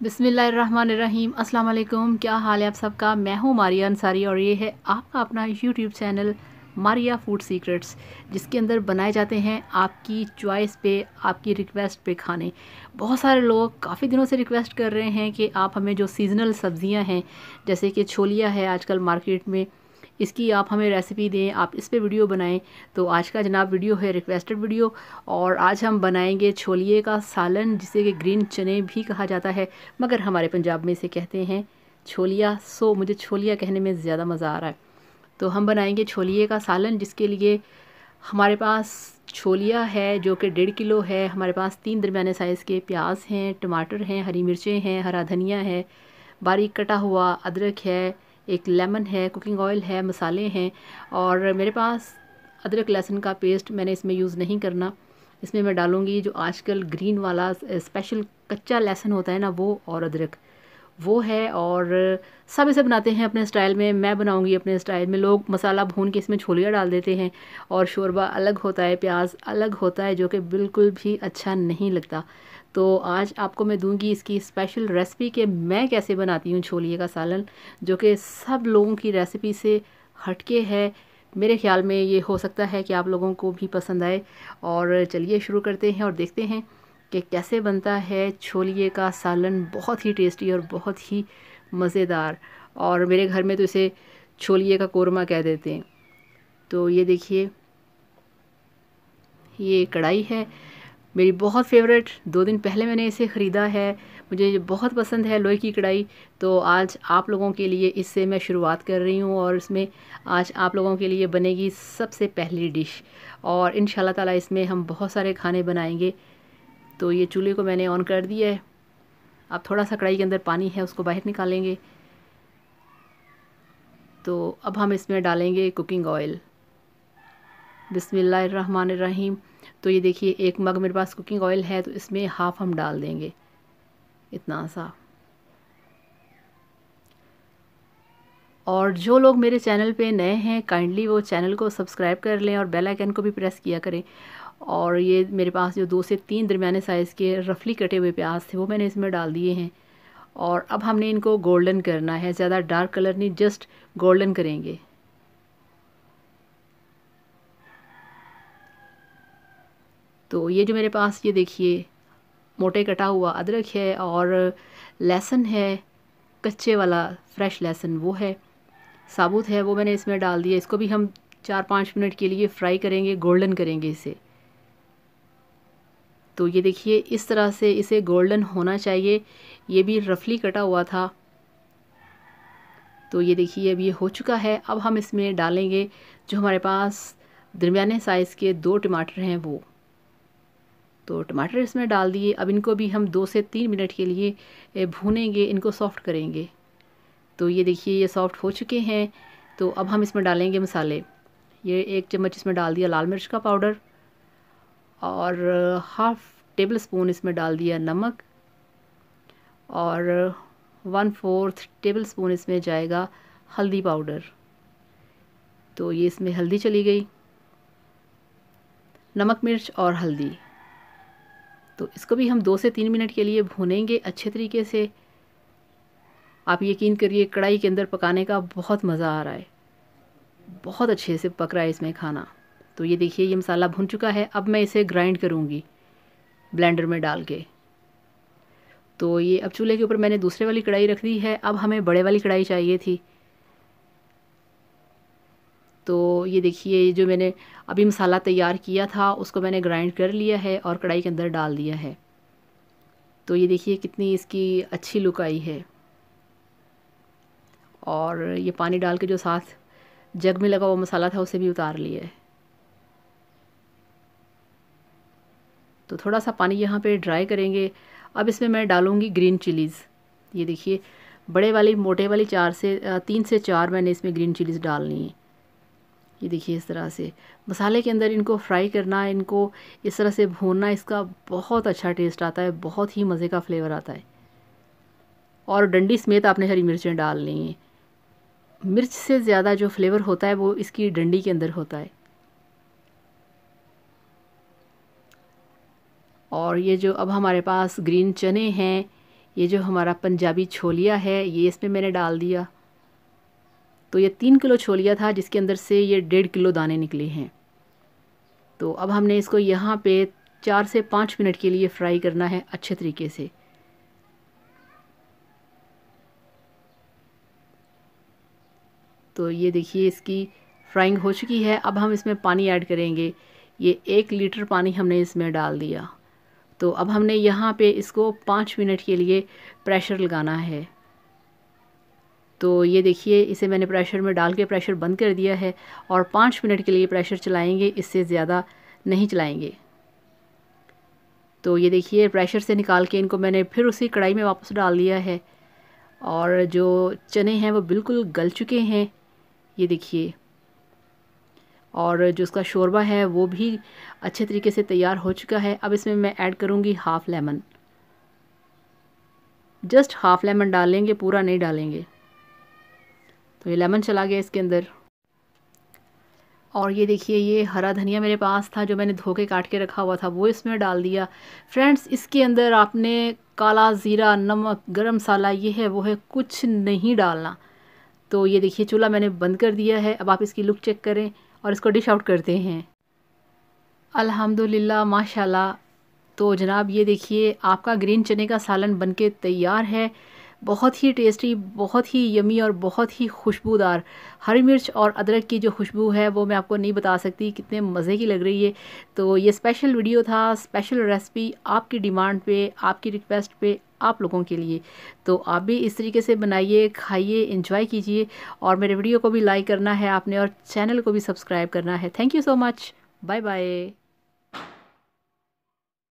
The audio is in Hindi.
बिस्मिल्लाहिर्रहमानिर्रहीम। अस्सलाम वालेकुम। क्या हाल है आप सबका। मैं हूँ मारिया अंसारी और ये है आपका अपना YouTube channel Maria food secrets, जिसके अंदर बनाए जाते हैं आपकी चॉइस पे, आपकी रिक्वेस्ट पे खाने। बहुत सारे लोग काफ़ी दिनों से रिक्वेस्ट कर रहे हैं कि आप हमें जो सीज़नल सब्ज़ियाँ हैं, जैसे कि छोलिया है आजकल मार्केट में, इसकी आप हमें रेसिपी दें, आप इस पे वीडियो बनाएं। तो आज का जनाब वीडियो है रिक्वेस्टेड वीडियो, और आज हम बनाएंगे छोलिए का सालन, जिसे कि ग्रीन चने भी कहा जाता है, मगर हमारे पंजाब में इसे कहते हैं छोलिया। सो मुझे छोलिया कहने में ज़्यादा मज़ा आ रहा है। तो हम बनाएंगे छोलिए का सालन, जिसके लिए हमारे पास छोलिया है जो कि 1.5 किलो है। हमारे पास 3 दरमियाने साइज़ के प्याज हैं, टमाटर हैं, हरी मिर्चें हैं, हरा धनिया है, बारीक कटा हुआ अदरक है, एक लेमन है, कुकिंग ऑयल है, मसाले हैं। और मेरे पास अदरक लहसुन का पेस्ट मैंने इसमें यूज़ नहीं करना। इसमें मैं डालूँगी जो आजकल ग्रीन वाला स्पेशल कच्चा लहसुन होता है ना, वो, और अदरक वो है। और सब इसे बनाते हैं अपने स्टाइल में, मैं बनाऊंगी अपने स्टाइल में। लोग मसाला भून के इसमें छोलियाँ डाल देते हैं और शोरबा अलग होता है, प्याज अलग होता है, जो कि बिल्कुल भी अच्छा नहीं लगता। तो आज आपको मैं दूंगी इसकी स्पेशल रेसिपी कि मैं कैसे बनाती हूँ छोलिए का सालन, जो कि सब लोगों की रेसिपी से हटके है। मेरे ख्याल में ये हो सकता है कि आप लोगों को भी पसंद आए। और चलिए शुरू करते हैं और देखते हैं कि कैसे बनता है छोलिए का सालन। बहुत ही टेस्टी और बहुत ही मज़ेदार, और मेरे घर में तो इसे छोलिए का कोरमा कह देते हैं। तो ये देखिए, ये कढ़ाई है मेरी बहुत फेवरेट। 2 दिन पहले मैंने इसे ख़रीदा है, मुझे ये बहुत पसंद है लोहे की कढ़ाई। तो आज आप लोगों के लिए इससे मैं शुरुआत कर रही हूँ, और इसमें आज आप लोगों के लिए बनेगी सबसे पहली डिश, और इंशाल्लाह ताला इसमें हम बहुत सारे खाने बनाएंगे। तो ये चूल्हे को मैंने ऑन कर दिया है। अब थोड़ा सा कढ़ाई के अंदर पानी है, उसको बाहर निकालेंगे। तो अब हम इसमें डालेंगे कुकिंग ऑयल। बिस्मिल्लाहिर्रहमानिर्रहीम। तो ये देखिए, 1 मग मेरे पास कुकिंग ऑयल है, तो इसमें हाफ़ हम डाल देंगे, इतना सा। और जो लोग मेरे चैनल पे नए हैं, काइंडली वो चैनल को सब्सक्राइब कर लें और बेल आइकन को भी प्रेस किया करें। और ये मेरे पास जो 2 से 3 दरमियाने साइज़ के रफली कटे हुए प्याज थे, वो मैंने इसमें डाल दिए हैं। और अब हमने इनको गोल्डन करना है, ज़्यादा डार्क कलर नहीं, जस्ट गोल्डन करेंगे। तो ये जो मेरे पास, ये देखिए, मोटे कटा हुआ अदरक है और लहसुन है, कच्चे वाला फ्रेश लहसुन वो है, साबुत है, वो मैंने इसमें डाल दिया। इसको भी हम 4-5 मिनट के लिए फ्राई करेंगे, गोल्डन करेंगे इसे। तो ये देखिए, इस तरह से इसे गोल्डन होना चाहिए। ये भी रफली कटा हुआ था। तो ये देखिए, अब ये हो चुका है। अब हम इसमें डालेंगे जो हमारे पास दरमियाने साइज़ के 2 टमाटर हैं, वो। तो टमाटर इसमें डाल दिए। अब इनको भी हम 2 से 3 मिनट के लिए भूनेंगे, इनको सॉफ़्ट करेंगे। तो ये देखिए, ये सॉफ़्ट हो चुके हैं। तो अब हम इसमें डालेंगे मसाले। ये 1 चम्मच इसमें डाल दिया लाल मिर्च का पाउडर, और हाफ़ टेबल स्पून इसमें डाल दिया नमक, और 1/4 टेबल स्पून इसमें जाएगा हल्दी पाउडर। तो ये इसमें हल्दी चली गई, नमक मिर्च और हल्दी। तो इसको भी हम 2 से 3 मिनट के लिए भूनेंगे अच्छे तरीके से। आप यकीन करिए, कढ़ाई के अंदर पकाने का बहुत मज़ा आ रहा है, बहुत अच्छे से पक रहा है इसमें खाना। तो ये देखिए, ये मसाला भुन चुका है। अब मैं इसे ग्राइंड करूँगी ब्लेंडर में डाल के। तो ये अब चूल्हे के ऊपर मैंने दूसरे वाली कढ़ाई रख दी है। अब हमें बड़े वाली कढ़ाई चाहिए थी। तो ये देखिए, ये जो मैंने अभी मसाला तैयार किया था, उसको मैंने ग्राइंड कर लिया है और कढ़ाई के अंदर डाल दिया है। तो ये देखिए, कितनी इसकी अच्छी लुक आई है। और ये पानी डाल के जो साथ जग में लगा हुआ मसाला था, उसे भी उतार लिया है। तो थोड़ा सा पानी यहाँ पे ड्राई करेंगे। अब इसमें मैं डालूँगी ग्रीन चिलीज़। ये देखिए, बड़े वाली मोटे वाली 3 से 4 मैंने इसमें ग्रीन चिलीज़ डालनी है। ये देखिए, इस तरह से मसाले के अंदर इनको फ्राई करना है, इनको इस तरह से भूनना। इसका बहुत अच्छा टेस्ट आता है, बहुत ही मज़े का फ्लेवर आता है। और डंडी समेत आपने हरी मिर्चें डालनी है। मिर्च से ज़्यादा जो फ्लेवर होता है, वो इसकी डंडी के अंदर होता है। और ये जो अब हमारे पास ग्रीन चने हैं, ये जो हमारा पंजाबी छोलिया है ये इसमें मैंने डाल दिया। तो ये 3 किलो छोलिया था जिसके अंदर से ये 1.5 किलो दाने निकले हैं। तो अब हमने इसको यहाँ पे 4 से 5 मिनट के लिए फ्राई करना है अच्छे तरीके से। तो ये देखिए इसकी फ्राइंग हो चुकी है। अब हम इसमें पानी ऐड करेंगे। ये 1 लीटर पानी हमने इसमें डाल दिया। तो अब हमने यहाँ पे इसको 5 मिनट के लिए प्रेशर लगाना है। तो ये देखिए इसे मैंने प्रेशर में डाल के प्रेशर बंद कर दिया है और 5 मिनट के लिए प्रेशर चलाएंगे, इससे ज़्यादा नहीं चलाएंगे। तो ये देखिए प्रेशर से निकाल के इनको मैंने फिर उसी कढ़ाई में वापस डाल दिया है और जो चने हैं वो बिल्कुल गल चुके हैं, ये देखिए। और जो उसका शोरबा है वो भी अच्छे तरीके से तैयार हो चुका है। अब इसमें मैं ऐड करूँगी half lemon, just half lemon डालेंगे, पूरा नहीं डालेंगे। तो ये लेमन चला गया इसके अंदर। और ये देखिए ये हरा धनिया मेरे पास था जो मैंने धो के काट के रखा हुआ था, वो इसमें डाल दिया। फ्रेंड्स इसके अंदर आपने काला ज़ीरा, नमक, गरम मसाला, ये है वो है, कुछ नहीं डालना। तो ये देखिए चूल्हा मैंने बंद कर दिया है। अब आप इसकी लुक चेक करें और इसको डिश आउट करते हैं। अल्हम्दुलिल्लाह माशाल्लाह। तो जनाब ये देखिए आपका ग्रीन चने का सालन बनके तैयार है। बहुत ही टेस्टी, बहुत ही यमी और बहुत ही खुशबूदार। हरी मिर्च और अदरक की जो खुशबू है वो मैं आपको नहीं बता सकती कितने मज़े की लग रही है। तो ये स्पेशल वीडियो था, स्पेशल रेसिपी आपकी डिमांड पे, आपकी रिक्वेस्ट पे, आप लोगों के लिए। तो आप भी इस तरीके से बनाइए, खाइए, एंजॉय कीजिए और मेरे वीडियो को भी लाइक करना है आपने और चैनल को भी सब्सक्राइब करना है। Thank you so much. Bye bye.